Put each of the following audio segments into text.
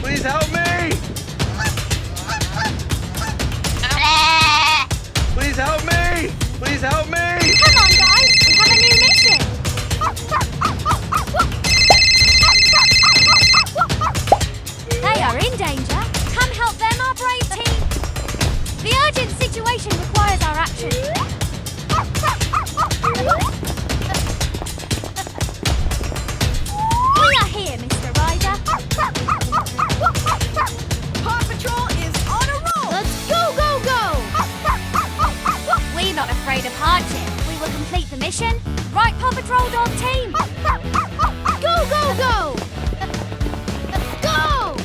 Please help me! Please help me! Please help me! Come on, guys! We have a new mission! They are in danger. Come help them, our brave team. The urgent situation requires our action. We are here, Mr. Ryder. PAW Patrol is on a roll! Let's go, go, go! We're not afraid of hardship. We will complete the mission. Right, PAW Patrol dog team. Go, go, go! Go!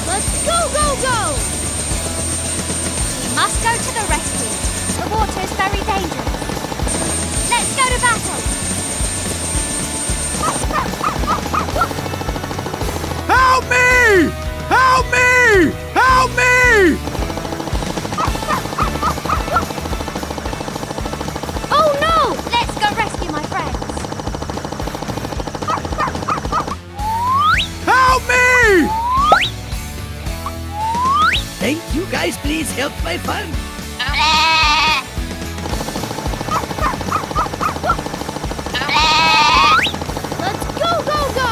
Let's go, go, go! We must go to the rescue. The water is very dangerous. Let's go to battle. Help me! Help me! Help me! Oh no! Let's go rescue my friends. Help me! Thank you guys, please help my fun. Let's go, go, go!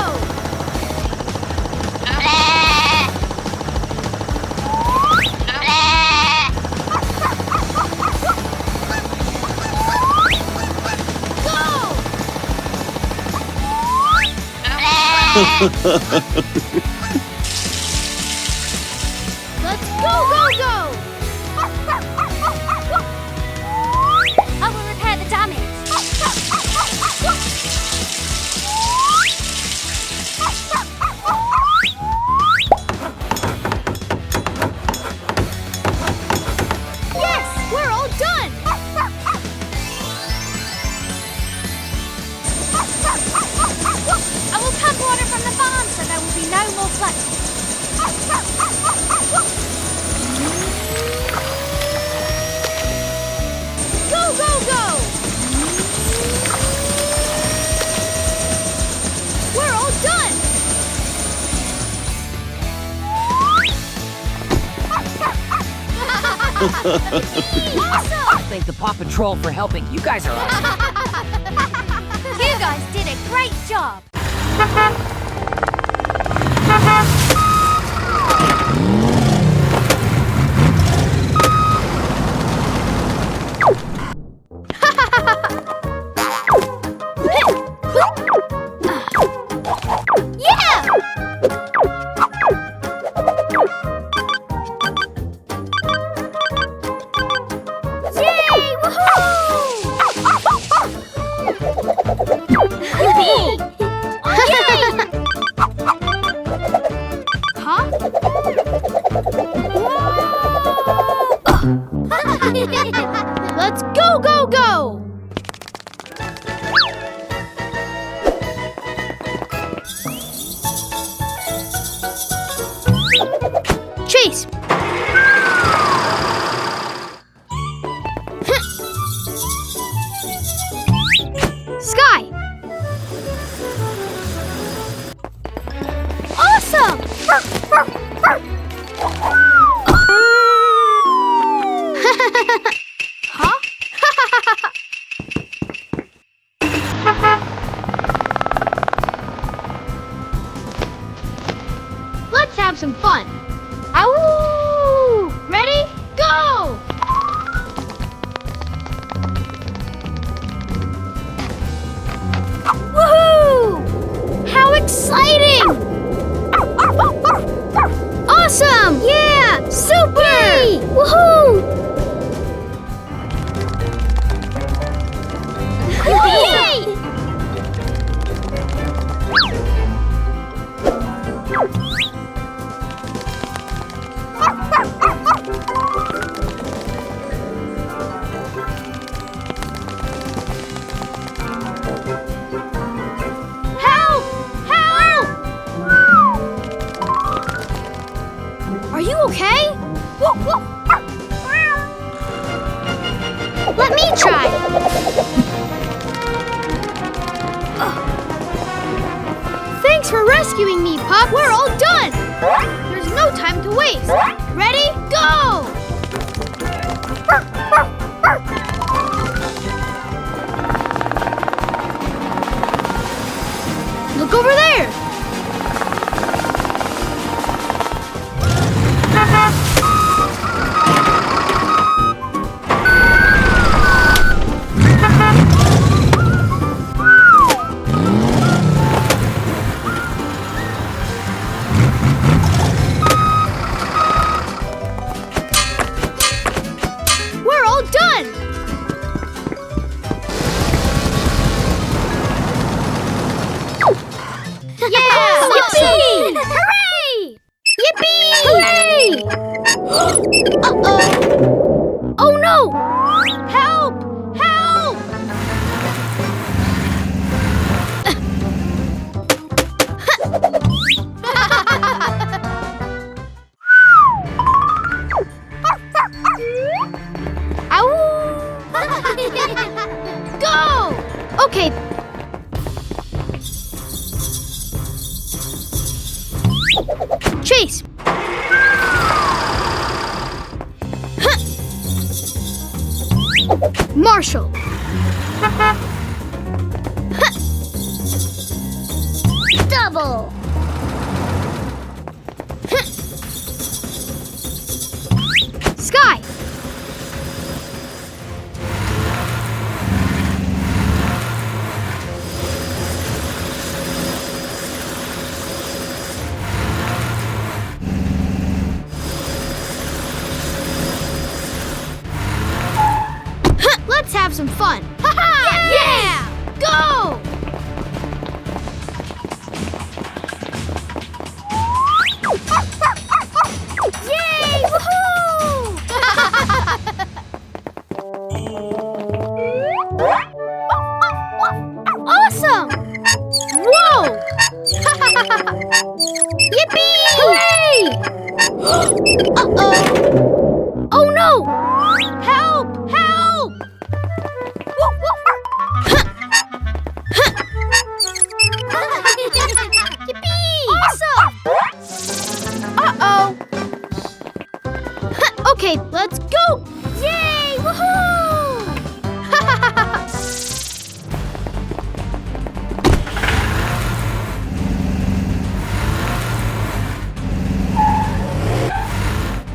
Let's go, go, go! I will repair the damage. Yes, we're all done. I will pump water from the farm so there will be no more flooding. Go, go, go! We're all done! Awesome! Thank the PAW Patrol for helping. You guys are awesome. You guys did a great job! Yeah! Yay! Woohoo! Yay! Huh? Let's go, go, go! Chase! Sky! Awesome! Huh? Let's have some fun. Ow! Ready? Go! Woohoo! How exciting! Awesome! Yeah! Super! Woohoo! Yay! Help! Help! Are you okay? Let me try. Thanks for rescuing. rescuing me, Pup. We're all done. There's no time to waste. Ready? Go! Look over there. We're all done. Yeah! Yippee! Hooray! Yippee! Hooray! Uh-oh! Oh no! Help! Help! Ow! Go! Okay. Chase! Huh. Marshall! Huh. Double! Huh. Sky! Let's have some fun. Ha-ha! Yeah! Go! Yay! Woohoo! Awesome! Whoa! Yippee! Hooray! Uh-oh! Oh no! Help! Help! Yippee! Awesome! Uh-oh! Okay, let's go! Yay! Woohoo!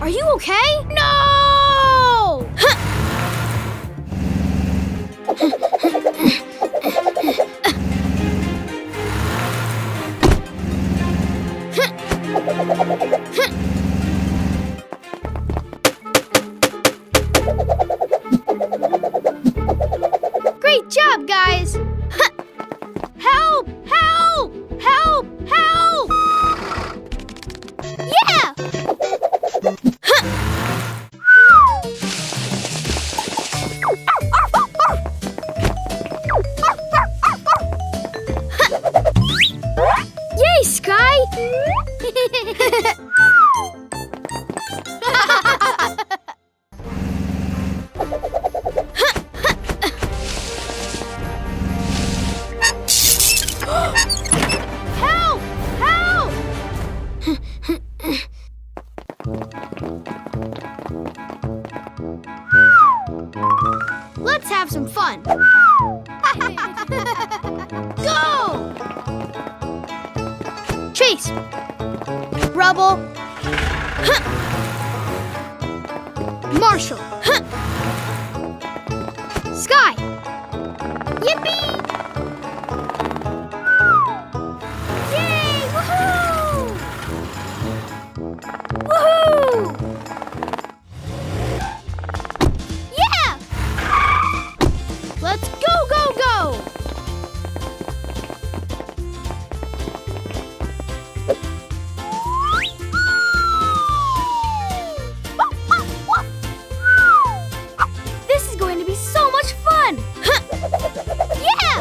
Are you okay? No! Great job, guys! Help! Help! Help! Help! Yeah! Yay, Sky! Help! Help! Let's have some fun. Go! Chase! Rubble! Huh. Marshall! Huh. Sky! Yippee! Yay! Woohoo! Woohoo! Yeah! Let's go, go, go! This is going to be so much fun! Yeah!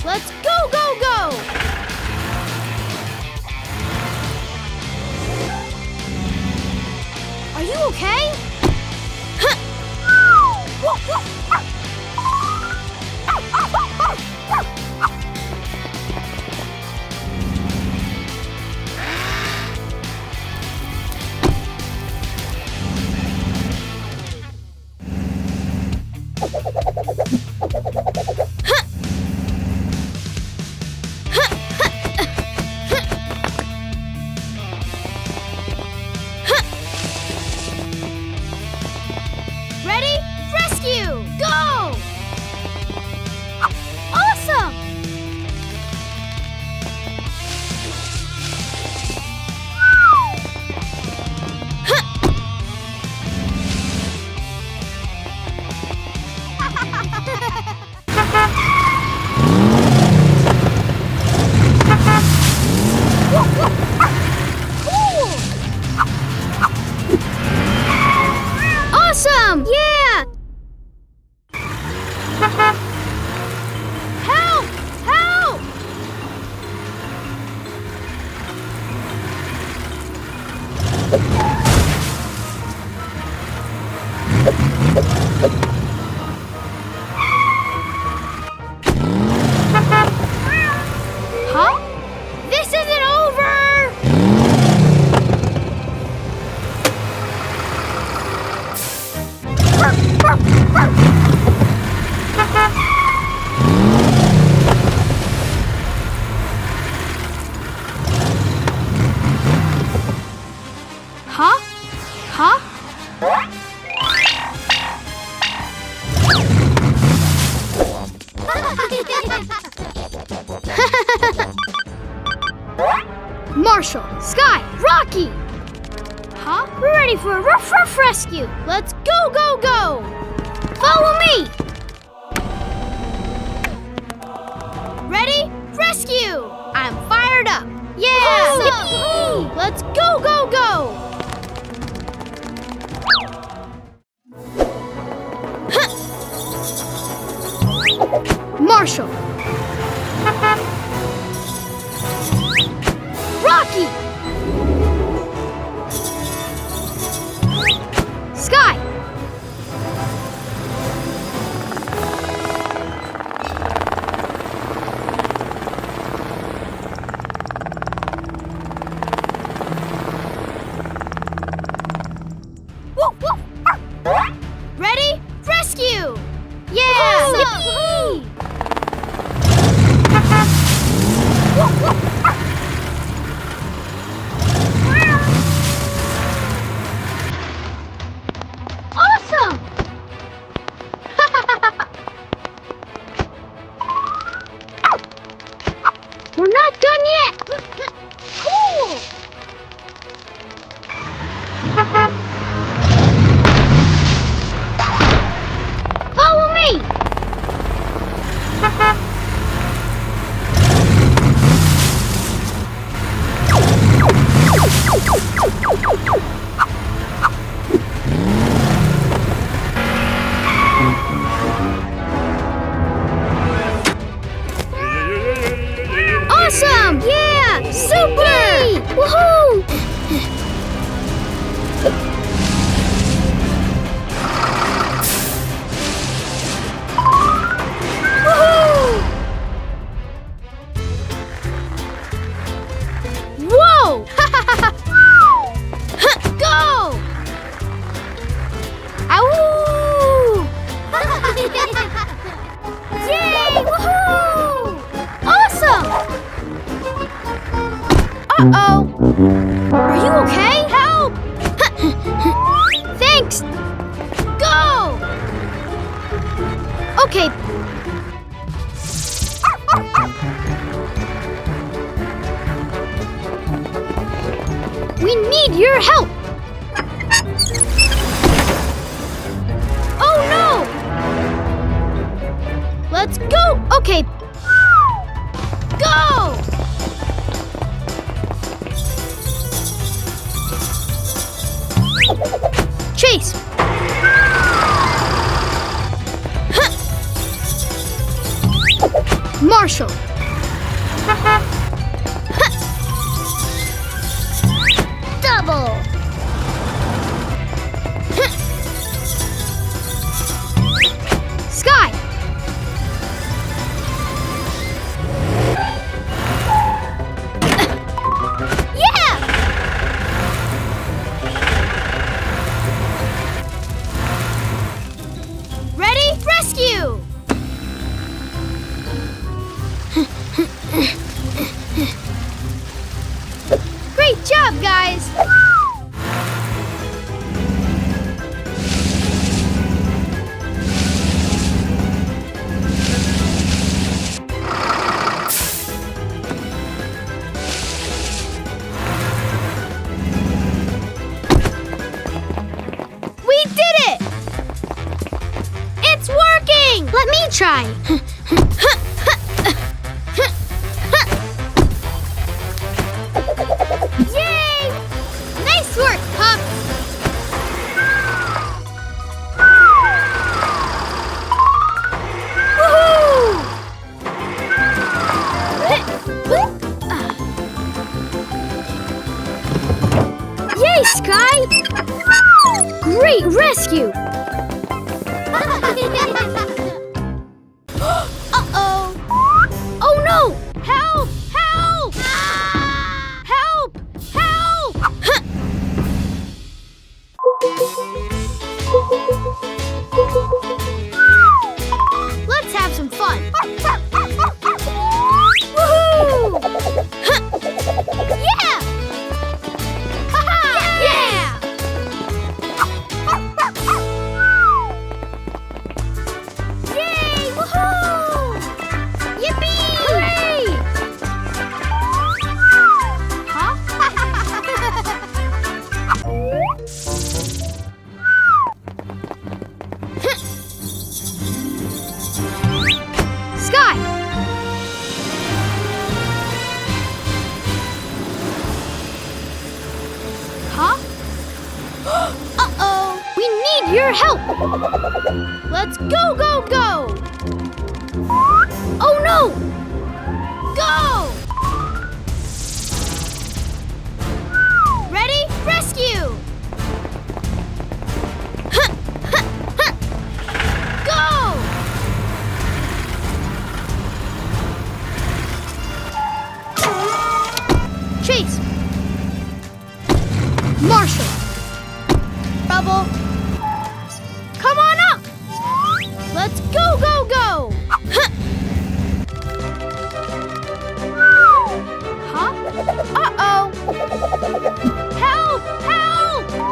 Let's go, go, go! Are you okay? Ready? Rescue! Go! Awesome! Cool! Awesome! Yeah! Help! Help! Huh? This isn't over! Huh? Huh? Marshall, Sky, Rocky! Huh? We're ready for a rough rescue! Let's go, go, go! Follow me! Ready? Rescue! I'm fired up! Yeah! Yippee! Let's go, go, go! Marshall! Rocky! Sky! Ready? Rescue! Yeah! Yippee! Awesome! We're not done yet! Cool! Follow me! Awesome! Yeah! Super! Woohoo! Woohoo! Whoa! Go! Ow! Yay! Woohoo! Awesome! Uh-oh! Are you okay? Help! Thanks! Go! Okay. We need your help! Oh no! Let's go! Okay. Go! Chase! Huh. Marshall. Double. Sky. Yeah! Ready? Rescue! Great job, guys! We did it! It's working! Let me try. Yay! Nice work, pup! Woohoo! Yay, Sky! Great rescue! Uh-oh! Oh no! Help! Help! Help! Help! Let's have some fun! Woohoo! Yeah! Ha-ha! Yeah! Yay! Woohoo! Yippee! Hooray! Huh? Sky! Huh? Uh-oh! We need your help! Let's go, go, go! Oh no! Go! Ready? Rescue! Go! Chase! Marshall! Bubble! Come on up! Let's go, go, go! Huh? Uh-oh! Help! Help! Help!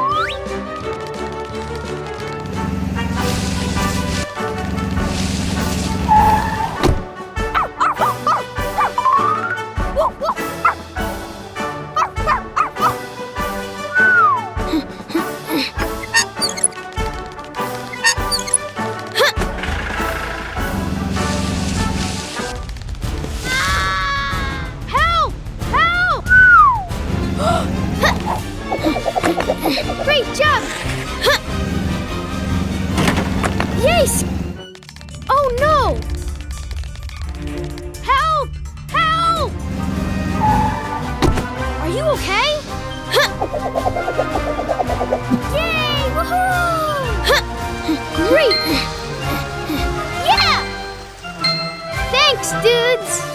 Help! Great job! Yes! Oh no! Help! Help! Are you okay? Yay! Woohoo! Great! Yeah! Thanks, dudes!